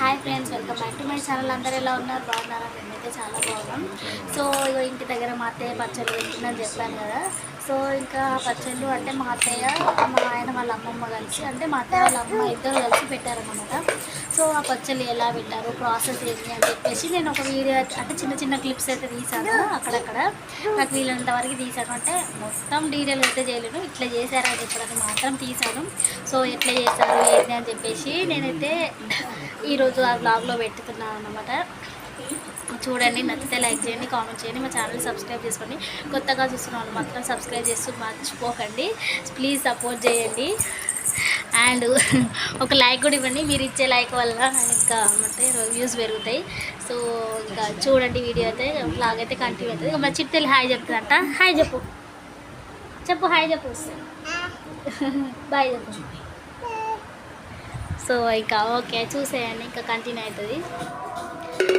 Hi friends, welcome back to my channel. అందరూ ఎలా ఉన్నారు? బాగున్నారా? మేమైతే చాలా బాగున్నాం. సో ఇగో ఇంటి దగ్గర మా అత్తయ్య పచ్చళ్ళు పెట్టిందని చెప్పాను కదా. సో ఇంకా పచ్చళ్ళు అంటే మా అత్తయ్య, మా ఆయన వాళ్ళ అమ్మమ్మ కలిసి, అంటే మా అత్తయ్య వాళ్ళ అమ్మ ఇద్దరు కలిసి పెట్టారన్నమాట. సో ఆ పచ్చళ్ళు ఎలా పెట్టారు, ప్రాసెస్ ఏంటి అని చెప్పేసి నేను ఒక వీడియో అంటే చిన్న చిన్న క్లిప్స్ అయితే తీసాను. అక్కడక్కడ నాకు వీళ్ళంత వరకు తీసాను. అంటే మొత్తం డీటెయిల్ అయితే చేయలేను, ఇట్లా చేశారని చెప్పడానికి మాత్రం తీసాను. సో ఎట్లా చేశారు ఏంటి అని చెప్పేసి నేనైతే ఈరోజు ఆ బ్లాగ్లో పెట్టుతున్నాను అన్నమాట. చూడండి, నచ్చితే లైక్ చేయండి, కామెంట్ చేయండి, మా ఛానల్ సబ్స్క్రైబ్ చేసుకోండి. కొత్తగా చూస్తున్న వాళ్ళు మాత్రం సబ్స్క్రైబ్ చేస్తూ మర్చిపోకండి, ప్లీజ్ సపోర్ట్ చేయండి. అండ్ ఒక లైక్ కూడా ఇవ్వండి, మీరు ఇచ్చే లైక్ వల్ల ఇంకా అంటే వ్యూస్ పెరుగుతాయి. సో ఇంకా చూడండి, వీడియో అయితే బ్లాగ్ అయితే కంటిన్యూ అవుతుంది. ఇక మా చిట్టెలు హాయ్ చెప్తుందంట. హాయ్ చెప్పు, చెప్పు హాయ్ చెప్పు, బాయ్ చెప్పు. సో ఇంకా ఓకే, చూసేయండి, ఇంకా కంటిన్యూ అవుతుంది.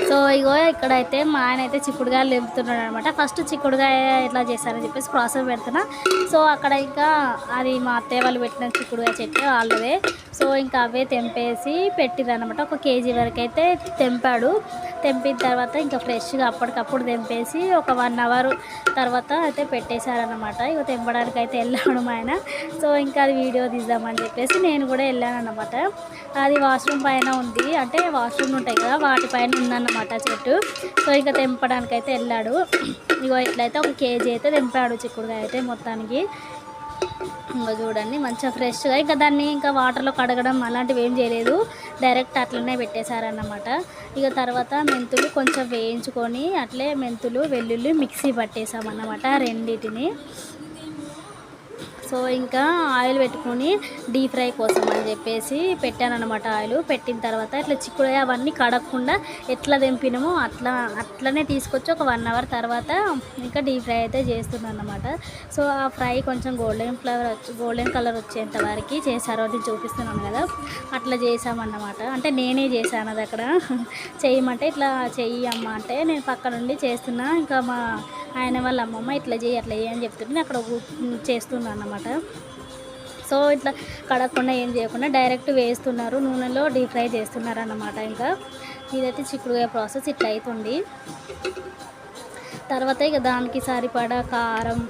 సో ఇగో ఇక్కడైతే మా ఆయన అయితే చిక్కుడుగాయలు లేపుతున్నాడు అనమాట. ఫస్ట్ చిక్కుడుగాయ ఎట్లా చేస్తారని చెప్పేసి ప్రాసెస్ పెడుతున్నా. సో అక్కడ ఇంకా అది మా అత్తయ్య వాళ్ళు పెట్టిన చిక్కుడుగాయ చెట్టు వాళ్ళవే. సో ఇంకా అవే తెంపేసి పెట్టిరనమాట. ఒక కేజీ వరకు అయితే తెంపాడు. తెంపిన తర్వాత ఇంకా ఫ్రెష్గా అప్పటికప్పుడు తెంపేసి ఒక 1 అవర్ తర్వాత అయితే పెట్టేశారనమాట. ఇక తెంపడానికి అయితే వెళ్ళాడు మా ఆయన. సో ఇంకా అది వీడియో తీద్దామని చెప్పేసి నేను కూడా వెళ్ళాను అనమాట. అది వాష్రూమ్ పైన ఉంది, అంటే వాష్రూమ్ ఉంటాయి కదా వాటిపైన ఉందన్నమాట చెట్టు. సో ఇంకా తెంపడానికి అయితే వెళ్ళాడు. ఇగో ఇట్లయితే ఒక కేజీ అయితే తెంపాడు చిక్కుడుగా అయితే మొత్తానికి. ఇంకా చూడండి మంచిగా ఫ్రెష్గా, ఇంకా దాన్ని ఇంకా వాటర్లో కడగడం అలాంటివి ఏం చేయలేదు, డైరెక్ట్ అట్లనే పెట్టేశారన్నమాట. ఇక తర్వాత మెంతులు కొంచెం వేయించుకొని అట్లే మెంతులు వెల్లుల్లి మిక్సీ పట్టేసామన్నమాట రెండింటిని. సో ఇంకా ఆయిల్ పెట్టుకొని డీప్ ఫ్రై కోసం అని చెప్పేసి పెట్టానన్నమాట. ఆయిల్ పెట్టిన తర్వాత ఇట్లా చిక్కుడుగా అవన్నీ కడగకుండా ఎట్లా తెంపినామో అట్లనే తీసుకొచ్చి ఒక 1 అవర్ తర్వాత ఇంకా డీప్ ఫ్రై అయితే చేస్తున్నాను అన్నమాట. సో ఆ ఫ్రై కొంచెం గోల్డెన్ కలర్ వచ్చేంత వరకు చేశారు, అది చూపిస్తున్నాను కదా. అట్లా చేసామన్నమాట. అంటే నేనే చేశాను అది. అక్కడ చేయమంటే ఇట్లా చెయ్యి అమ్మ అంటే నేను పక్క నుండి చేస్తున్నా. ఇంకా మా ఆయన వాళ్ళ అమ్మమ్మ ఇట్లా చేయి అట్లా చేయి అని చెప్తుంటే నేను అక్కడ చేస్తున్నాను అన్నమాట. సో ఇట్లా కడగకుండా ఏం చేయకుండా డైరెక్ట్ వేస్తున్నారు, నూనెలో డీప్ ఫ్రై చేస్తున్నారు అన్నమాట. ఇంకా ఇదైతే చిక్కుడుగా ప్రాసెస్ ఇట్లా అవుతుంది. తర్వాత ఇక దానికి సరిపడా కారం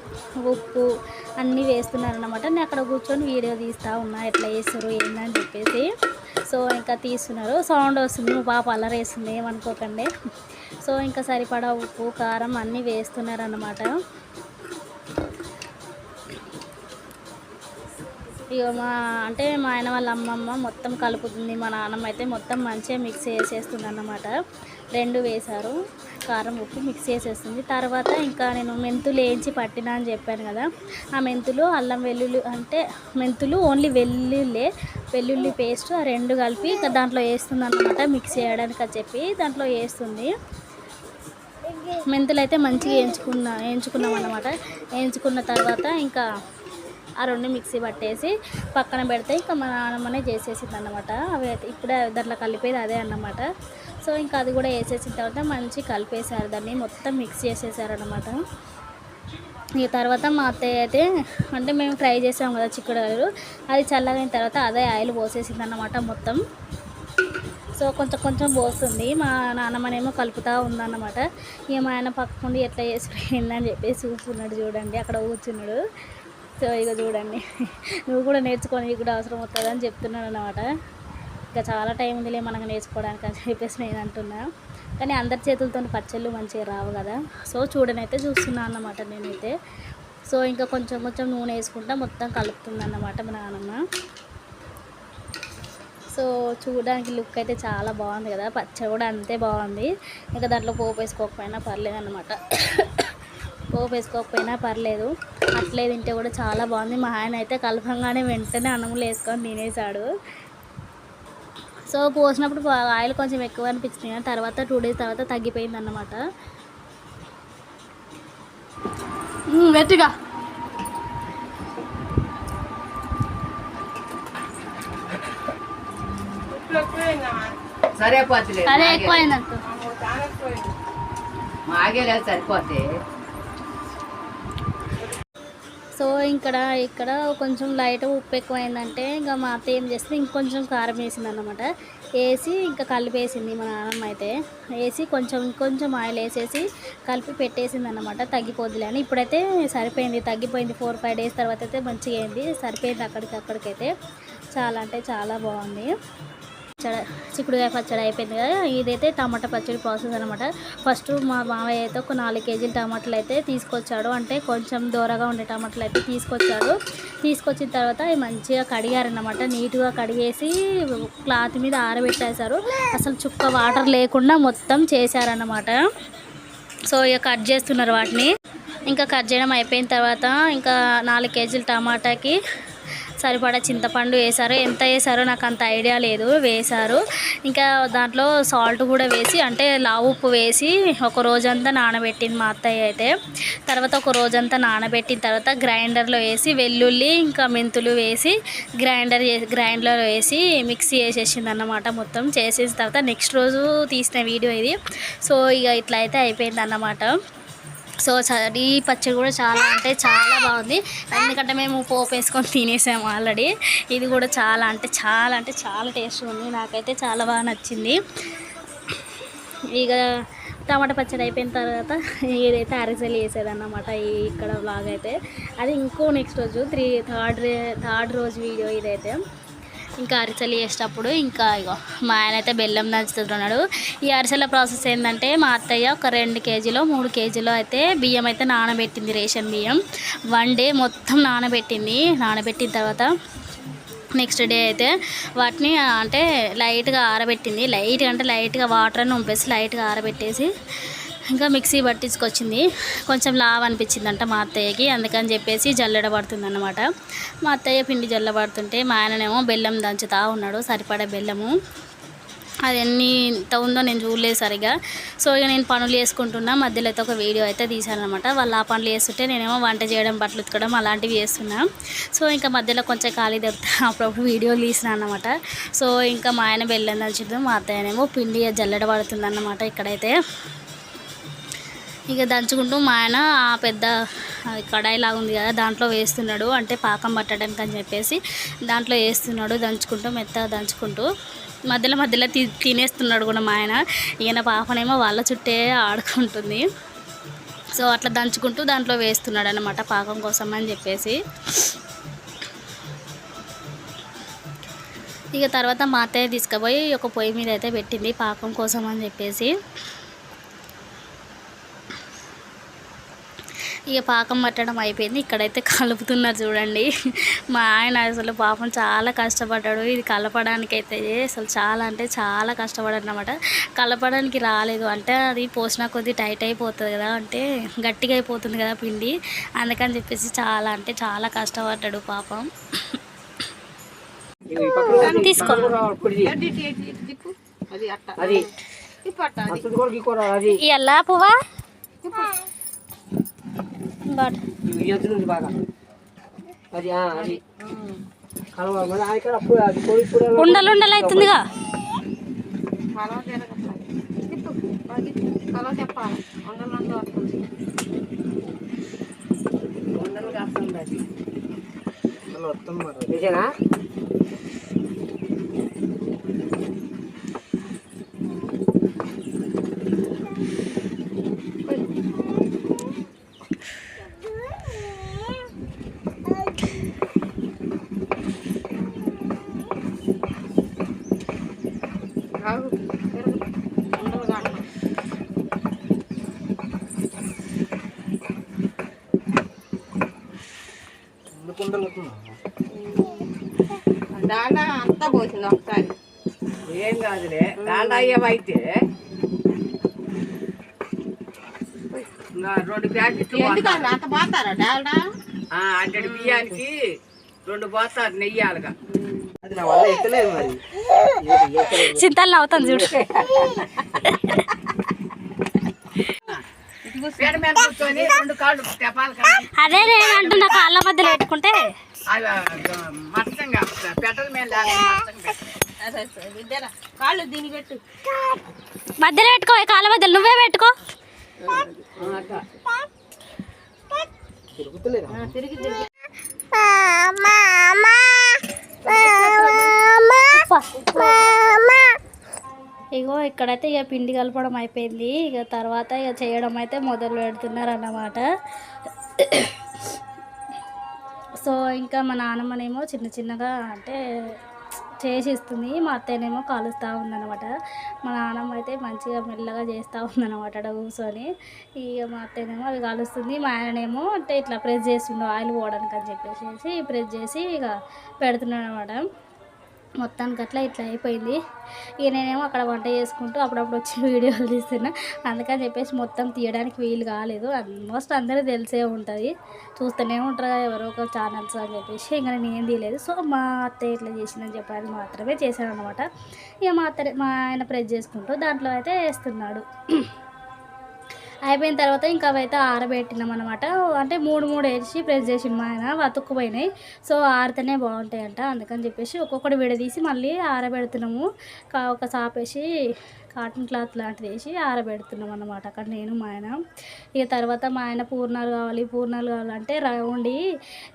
ఉప్పు అన్నీ వేస్తున్నారన్నమాట. నేను అక్కడ కూర్చొని వీడియో తీస్తూ ఉన్నా ఎట్లా చేస్తారు ఏందని చెప్పేసి. సో ఇంకా తీస్తున్నారు, సౌండ్ వస్తుంది, మా పాప అల్లరేస్తుంది ఏమనుకోకండి. సో ఇంకా సరిపడా ఉప్పు కారం అన్నీ వేస్తున్నారన్నమాట. ఇక మా ఆయన వాళ్ళ అమ్మమ్మ మొత్తం కలుపుతుంది, మా నాన్నమ్మ అయితే మొత్తం మంచిగా మిక్స్ చేసేస్తుంది అన్నమాట. 2 వేశారు, కారం ఉప్పు మిక్స్ చేసేస్తుంది. తర్వాత ఇంకా నేను మెంతులు వేయించి పట్టినా అని చెప్పాను కదా, ఆ మెంతులు అల్లం వెల్లుల్లి అంటే మెంతులు ఓన్లీ వెల్లుల్లి పేస్ట్ ఆ 2 కలిపి ఇంకా దాంట్లో వేస్తుంది అన్నమాట. మిక్స్ చేయడానికి అని చెప్పి దాంట్లో వేస్తుంది. మెంతులు అయితే మంచిగా వేయించుకున్నాం అన్నమాట. వేయించుకున్న తర్వాత ఇంకా ఆ 2 మిక్సీ పట్టేసి పక్కన పెడితే ఇంకా మా నాన్నమ్మనే చేసేసింది అన్నమాట. అవి అయితే ఇప్పుడే దాంట్లో కలిపేది అదే అన్నమాట. సో ఇంకా అది కూడా వేసేసిన తర్వాత మంచి కలిపేశారు, దాన్ని మొత్తం మిక్స్ చేసేసారనమాట. ఇక తర్వాత మా అత్తయ్య అయితే అంటే మేము ఫ్రై చేసాం కదా చిక్కుడుకాయలు, అది చల్లగైన తర్వాత అదే ఆయిల్ పోసేసింది అన్నమాట మొత్తం. సో కొంచెం కొంచెం పోస్తుంది, మా నాన్నమ్మనేమో కలుపుతూ ఉందన్నమాట. ఇక మా ఆయన పక్కకుండి ఎట్లా చేసుకుందని చెప్పేసి చూస్తున్నాడు. చూడండి అక్కడ కూర్చున్నాడు. సో ఇక చూడండి, నువ్వు కూడా నేర్చుకొని నీకు కూడా అవసరం అవుతుంది అని చెప్తున్నాను అన్నమాట. ఇంకా చాలా టైం ఉందిలే మనకు నేర్చుకోవడానికి అని చెప్పేసి నేను అంటున్నా. కానీ అందరి చేతులతో పచ్చళ్ళు మంచిగా రావు కదా. సో చూడనైతే చూస్తున్నాను అన్నమాట నేనైతే. సో ఇంకా కొంచెం కొంచెం నూనె వేసుకుంటా మొత్తం కలుపుతుంది అన్నమాట మా నాన్నమ్మ. సో చూడడానికి లుక్ అయితే చాలా బాగుంది కదా, పచ్చడి కూడా అంతే బాగుంది. ఇంకా దాంట్లో పోపు వేసుకోకపోయినా పర్లేదు అన్నమాట. పోపు వేసుకోకపోయినా పర్లేదు, అట్లే తింటే కూడా చాలా బాగుంది. మా ఆయన అయితే కలపంగానే వెంటనే అన్నములు వేసుకొని తినేసాడు. సో పోసినప్పుడు ఆయిల్ కొంచెం ఎక్కువ అనిపించింది, కానీ తర్వాత 2 డేస్ తర్వాత తగ్గిపోయింది అన్నమాట. గట్టిగా సరిపోతుంది, అదే ఎక్కువైందంట మాగేలేదు సరిపోతే. సో ఇక్కడ కొంచెం లైట్ ఉప్పు ఎక్కువైందంటే ఇంకా మా అత్త ఏం చేస్తే ఇంకొంచెం కారం వేసింది అన్నమాట. వేసి ఇంకా కలిపేసింది మా నాన్నమ్మ అయితే. వేసి కొంచెం ఆయిల్ వేసేసి కలిపి పెట్టేసింది అన్నమాట. తగ్గిపోద్దులే అని. ఇప్పుడైతే సరిపోయింది, తగ్గిపోయింది. 4-5 డేస్ తర్వాత అయితే మంచిగా అయింది, సరిపోయింది. అక్కడికైతే చాలా అంటే చాలా బాగుంది. చిక్కుడుకాయ పచ్చడి అయిపోయింది కదా. ఇదైతే టమాటా పచ్చడి ప్రాసెస్ అనమాట. ఫస్ట్ మా మావయ్య అయితే ఒక 4 కేజీలు టమాటాలు అయితే తీసుకొచ్చాడు. అంటే కొంచెం దూరగా ఉండే టమాటాలు అయితే తీసుకొచ్చాడు. తీసుకొచ్చిన తర్వాత మంచిగా కడిగారన్నమాట. నీట్గా కడిగేసి క్లాత్ మీద ఆరబెట్టేశారు. అసలు చుక్క వాటర్ లేకుండా మొత్తం చేశారన్నమాట. సో ఇక కట్ చేస్తున్నారు వాటిని. ఇంకా కట్ చేయడం అయిపోయిన తర్వాత ఇంకా 4 కేజీల టమాటాకి సరిపడా చింతపండు వేశారు. ఎంత వేసారో నాకు అంత ఐడియా లేదు, వేశారు. ఇంకా దాంట్లో సాల్ట్ కూడా వేసి, అంటే లావు ఉప్పు వేసి ఒక రోజంతా నానబెట్టింది మా అత్తయ్య అయితే. తర్వాత ఒక రోజంతా నానబెట్టిన తర్వాత గ్రైండర్లో వేసి వెల్లుల్లి ఇంకా మెంతులు వేసి గ్రైండర్లో వేసి మిక్సీ వేసేసింది అన్నమాట. మొత్తం చేసేసిన తర్వాత నెక్స్ట్ రోజు తీసిన వీడియో ఇది. సో ఇక ఇట్లా అయితే అయిపోయింది అన్నమాట. సో ఈ పచ్చడి కూడా చాలా అంటే చాలా బాగుంది. ఎందుకంటే మేము పోపు వేసుకొని తినేసాము ఆల్రెడీ. ఇది కూడా చాలా అంటే చాలా టేస్ట్ ఉంది. నాకైతే చాలా బాగా నచ్చింది. ఇక టమాటా పచ్చడి అయిపోయిన తర్వాత ఏదైతే అరిసెలు వేసేదన్నమాట ఇక్కడ వ్లాగ్ అయితే. అది ఇంకో నెక్స్ట్ రోజు థర్డ్ రోజు వీడియో ఇదైతే. ఇంకా అరిసెలు వేసేటప్పుడు ఇంకా ఇగో మా ఆయన అయితే బెల్లం దంచుతున్నాడు. ఈ అరిసెల ప్రాసెస్ ఏంటంటే మా అత్తయ్య ఒక 2 కేజీలో 3 కేజీలో అయితే బియ్యం అయితే నానబెట్టింది. రేషన్ బియ్యం 1 డే మొత్తం నానబెట్టిన తర్వాత నెక్స్ట్ డే అయితే వాటిని అంటే లైట్గా ఆరబెట్టింది. లైట్గా వాటర్ అని ఉంపేసి లైట్గా ఆరబెట్టేసి ఇంకా మిక్సీ పట్టించుకొచ్చింది. కొంచెం లావ్ అనిపించిందంట మా అత్తయ్యకి, అందుకని చెప్పేసి జల్లెడ పడుతుంది అన్నమాట. మా అత్తయ్య పిండి జల్ల పడుతుంటే మా ఆయననేమో బెల్లం దంచుతూ ఉన్నాడు. సరిపడా బెల్లము అది ఎంత ఉందో నేను చూడలేదు సరిగా. సో ఇక నేను పనులు చేసుకుంటున్నా. మధ్యలో అయితే ఒక వీడియో అయితే తీశానమాట. వాళ్ళు ఆ పనులు చేస్తుంటే నేనేమో వంట చేయడం, బట్టలు ఉతకడం అలాంటివి చేస్తున్నా. సో ఇంకా మధ్యలో కొంచెం ఖాళీ దొరికితే అప్పుడప్పుడు వీడియోలు తీసిన అన్నమాట. సో ఇంకా మా ఆయన బెల్లం దంచుతుంది, మా అత్తయ్యనేమో పిండి జల్లెడ పడుతుంది అన్నమాట. ఇక్కడైతే ఇక దంచుకుంటూ మా ఆయన ఆ పెద్ద కడాయి లాగా ఉంది కదా దాంట్లో వేస్తున్నాడు. అంటే పాకం పట్టడానికి అని చెప్పేసి దాంట్లో వేస్తున్నాడు. దంచుకుంటూ మెత్తగా దంచుకుంటూ మధ్యలో తినేస్తున్నాడు కూడా మా ఆయన. ఈయన పాపనేమో వాళ్ళ చుట్టే ఆడుకుంటుంది. సో అట్లా దంచుకుంటూ దాంట్లో వేస్తున్నాడు అన్నమాట పాకం కోసం అని చెప్పేసి. ఇక తర్వాత మా అత్తయ్య తీసుకుపోయి ఒక పొయ్యి మీద అయితే పెట్టింది పాకం కోసం అని చెప్పేసి. ఇక పాకం పట్టడం అయిపోయింది. ఇక్కడైతే కలుపుతున్నారు చూడండి. మా ఆయన అసలు పాపం చాలా కష్టపడ్డాడు. ఇది కలపడానికైతే అసలు చాలా అంటే చాలా కష్టపడ్డాడు అన్నమాట. కలపడానికి రాలేదు, అంటే అది పోసిన కొద్దీ టైట్ అయిపోతుంది కదా, అంటే గట్టిగా అయిపోతుంది కదా పిండి, అందుకని చెప్పేసి చాలా అంటే చాలా కష్టపడ్డాడు పాపం. తీసుకో ఇలా పువ్వా ఉండలు అవుతుందిగా. డాల్డా అంతా పోసింది ఒకసారి. ఏం కాదులే, డాల్డా అయ్యేవైతే 2 ప్యాకెట్లు అంత పోతారా డాల్డా? అంటే బియ్యానికి 2 పోతారు నెయ్యాలుగా. అది నా వల్ల ఎక్కలేదు మరి. చింతలు అవుతాను చూడు. అదే నేను అంటున్నా, కాళ్ళ మధ్యలో పెట్టుకుంటే కాళ్ళు దీన్ని పెట్టు, మధ్యలో పెట్టుకో, కాళ్ళ మధ్యలో నువ్వే పెట్టుకో. తిరిగి తిరిగి ఇగో ఇక్కడైతే ఇక పిండి కలపడం అయిపోయింది. ఇక తర్వాత ఇక చేయడం అయితే మొదలు పెడుతున్నారు అన్నమాట. సో ఇంకా మా నాన్నమ్మనేమో చిన్న చిన్నగా అంటే చేసి ఇస్తుంది, మా అత్తయ్యనేమో కాలుస్తూ ఉందన్నమాట. మా నాన్నమ్మ అయితే మంచిగా మెల్లగా చేస్తూ ఉందన్నమాట అక్కడ కూర్చొని. ఇక మా అత్తయ్యనేమో అవి కాలుస్తుంది, మా ఆయననేమో అంటే ఇట్లా ప్రెస్ చేస్తుండే ఆయిల్ పోవడానికి అని చెప్పేసి ప్రెస్ చేసి ఇక పెడుతున్నాడు అనమాట. మొత్తానికి అట్లా ఇట్లా అయిపోయింది. ఇక నేనేమో అక్కడ వంట చేసుకుంటూ అప్పుడప్పుడు వచ్చి వీడియోలు తీస్తున్నా, అందుకని చెప్పేసి మొత్తం తీయడానికి వీలు కాలేదు. ఆల్మోస్ట్ అందరికీ తెలిసే ఉంటుంది, చూస్తూనే ఉంటారు ఎవరో ఒక ఛానల్స్ అని చెప్పేసి ఇంకా నేను ఏం తీయలేదు. సో మా అత్తయ్య ఇట్లా చేసిందని చెప్పాను మాత్రమే చేశాను అనమాట. ఇక మా ఆయన ప్రెస్ చేసుకుంటూ దాంట్లో అయితే వేస్తున్నాడు. అయిపోయిన తర్వాత ఇంకా అవైతే ఆరబెట్టినాం అనమాట. అంటే మూడు వేసి ప్రెస్ చేసిన మా ఆయన అతుక్కుపోయినాయి. సో ఆరితేనే బాగుంటాయంట, అందుకని చెప్పేసి ఒక్కొక్కటి విడదీసి మళ్ళీ ఆరబెడుతున్నాము. ఒక సాపేసి కాటన్ క్లాత్ లాంటిది వేసి ఆరబెడుతున్నాం అన్నమాట అక్కడ నేను మా ఆయన. ఇక తర్వాత మా ఆయన పూర్ణాలు కావాలంటే రౌండి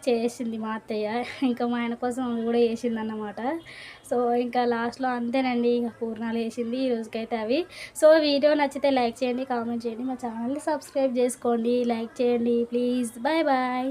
చేసింది మా అత్తయ్య. ఇంకా మా ఆయన కోసం అవి కూడా వేసింది అన్నమాట. సో ఇంకా లాస్ట్లో అంతేనండి, ఇక పూర్ణాలు వేసింది ఈ రోజుకైతే అవి. సో వీడియో నచ్చితే లైక్ చేయండి, కామెంట్ చేయండి, మా ఛానల్ని సబ్స్క్రైబ్ చేసుకోండి, లైక్ చేయండి ప్లీజ్. Bye bye.